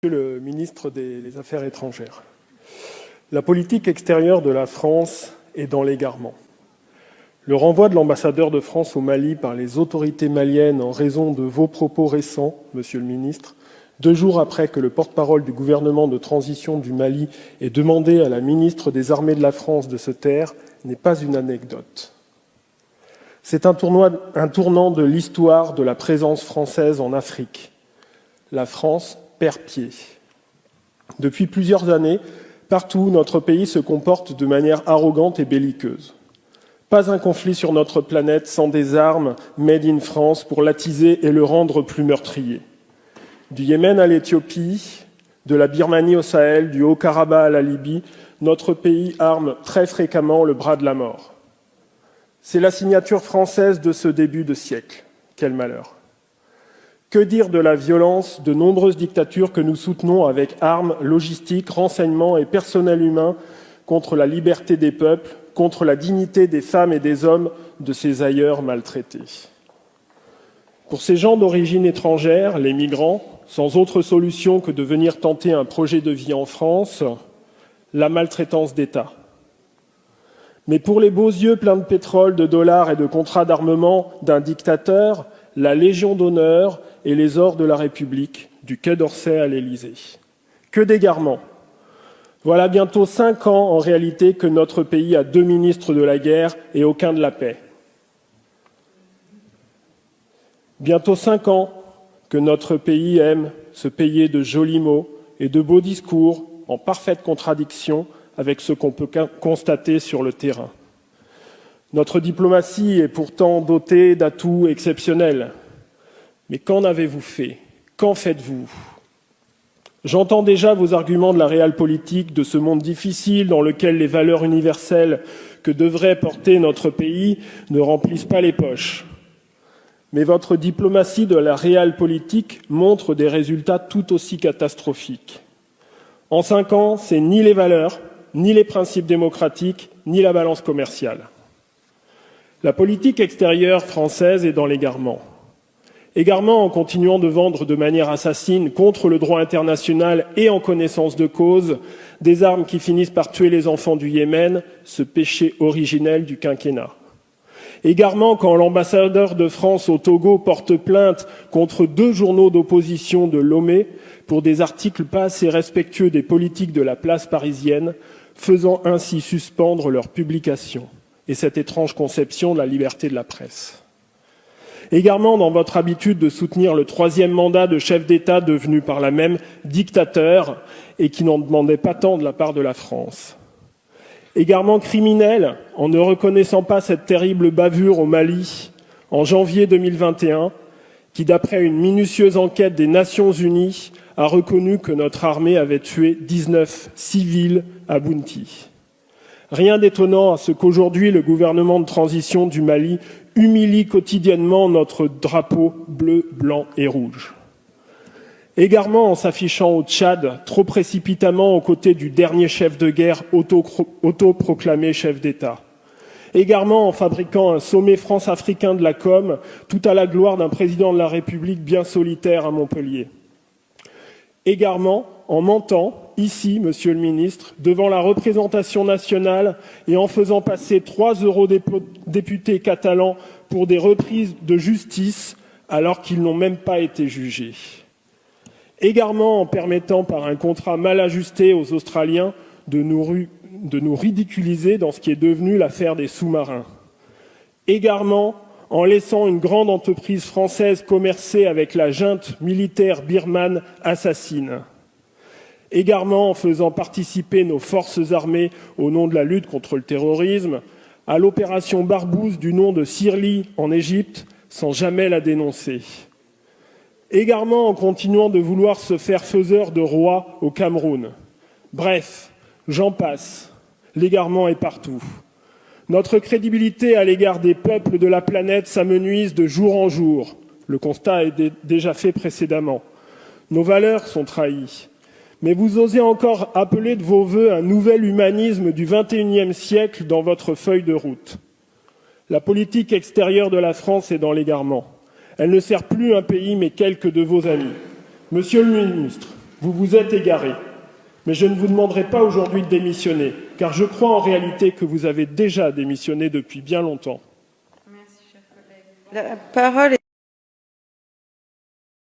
Monsieur le ministre des Affaires étrangères, la politique extérieure de la France est dans l'égarement. Le renvoi de l'ambassadeur de France au Mali par les autorités maliennes en raison de vos propos récents, monsieur le ministre, 2 jours après que le porte-parole du gouvernement de transition du Mali ait demandé à la ministre des Armées de la France de se taire, n'est pas une anecdote. C'est un tournant de l'histoire de la présence française en Afrique. La France perd pied. Depuis plusieurs années, partout, notre pays se comporte de manière arrogante et belliqueuse. Pas un conflit sur notre planète sans des armes made in France pour l'attiser et le rendre plus meurtrier. Du Yémen à l'Éthiopie, de la Birmanie au Sahel, du Haut-Karabakh à la Libye, notre pays arme très fréquemment le bras de la mort. C'est la signature française de ce début de siècle. Quel malheur! Que dire de la violence de nombreuses dictatures que nous soutenons avec armes, logistiques, renseignements et personnel humain contre la liberté des peuples, contre la dignité des femmes et des hommes de ces ailleurs maltraités. Pour ces gens d'origine étrangère, les migrants, sans autre solution que de venir tenter un projet de vie en France, la maltraitance d'État. Mais pour les beaux yeux pleins de pétrole, de dollars et de contrats d'armement d'un dictateur, la Légion d'honneur et les ors de la République, du Quai d'Orsay à l'Élysée. Que d'égarement! Voilà bientôt 5 ans, en réalité, que notre pays a 2 ministres de la guerre et aucun de la paix. Bientôt 5 ans que notre pays aime se payer de jolis mots et de beaux discours en parfaite contradiction avec ce qu'on peut constater sur le terrain. Notre diplomatie est pourtant dotée d'atouts exceptionnels. Mais qu'en avez-vous fait? Qu'en faites-vous? J'entends déjà vos arguments de la realpolitik, de ce monde difficile dans lequel les valeurs universelles que devrait porter notre pays ne remplissent pas les poches. Mais votre diplomatie de la realpolitik montre des résultats tout aussi catastrophiques. En 5 ans, c'est ni les valeurs, ni les principes démocratiques, ni la balance commerciale. La politique extérieure française est dans l'égarement. Égarement en continuant de vendre de manière assassine contre le droit international et en connaissance de cause des armes qui finissent par tuer les enfants du Yémen, ce péché originel du quinquennat. Égarement quand l'ambassadeur de France au Togo porte plainte contre 2 journaux d'opposition de Lomé pour des articles pas assez respectueux des politiques de la place parisienne, faisant ainsi suspendre leur publication et cette étrange conception de la liberté de la presse. Également dans votre habitude de soutenir le 3e mandat de chef d'État devenu par là même dictateur et qui n'en demandait pas tant de la part de la France. Également criminel en ne reconnaissant pas cette terrible bavure au Mali en janvier 2021 qui, d'après une minutieuse enquête des Nations Unies, a reconnu que notre armée avait tué 19 civils à Bounti. Rien d'étonnant à ce qu'aujourd'hui le gouvernement de transition du Mali humilie quotidiennement notre drapeau bleu, blanc et rouge. Égarement en s'affichant au Tchad, trop précipitamment aux côtés du dernier chef de guerre autoproclamé chef d'État. Égarement en fabriquant un sommet France-africain de la com, tout à la gloire d'un président de la République bien solitaire à Montpellier. Égarement en mentant, ici, monsieur le ministre, devant la représentation nationale et en faisant passer 3 eurodéputés catalans pour des reprises de justice alors qu'ils n'ont même pas été jugés. Égarement en permettant par un contrat mal ajusté aux Australiens de nous ridiculiser dans ce qui est devenu l'affaire des sous-marins. Égarement en laissant une grande entreprise française commercer avec la junte militaire birmane assassine. Égarement en faisant participer nos forces armées au nom de la lutte contre le terrorisme à l'opération Barbouze du nom de Sirli en Égypte sans jamais la dénoncer. Égarement en continuant de vouloir se faire faiseur de roi au Cameroun. Bref, j'en passe. L'égarement est partout. Notre crédibilité à l'égard des peuples de la planète s'amenuise de jour en jour. Le constat est déjà fait précédemment. Nos valeurs sont trahies. Mais vous osez encore appeler de vos vœux un nouvel humanisme du XXIe siècle dans votre feuille de route. La politique extérieure de la France est dans l'égarement. Elle ne sert plus un pays, mais quelques de vos amis. Monsieur le ministre, Vous vous êtes égaré. Mais je ne vous demanderai pas aujourd'hui de démissionner, car je crois en réalité que vous avez déjà démissionné depuis bien longtemps. Merci, cher collègue. La parole est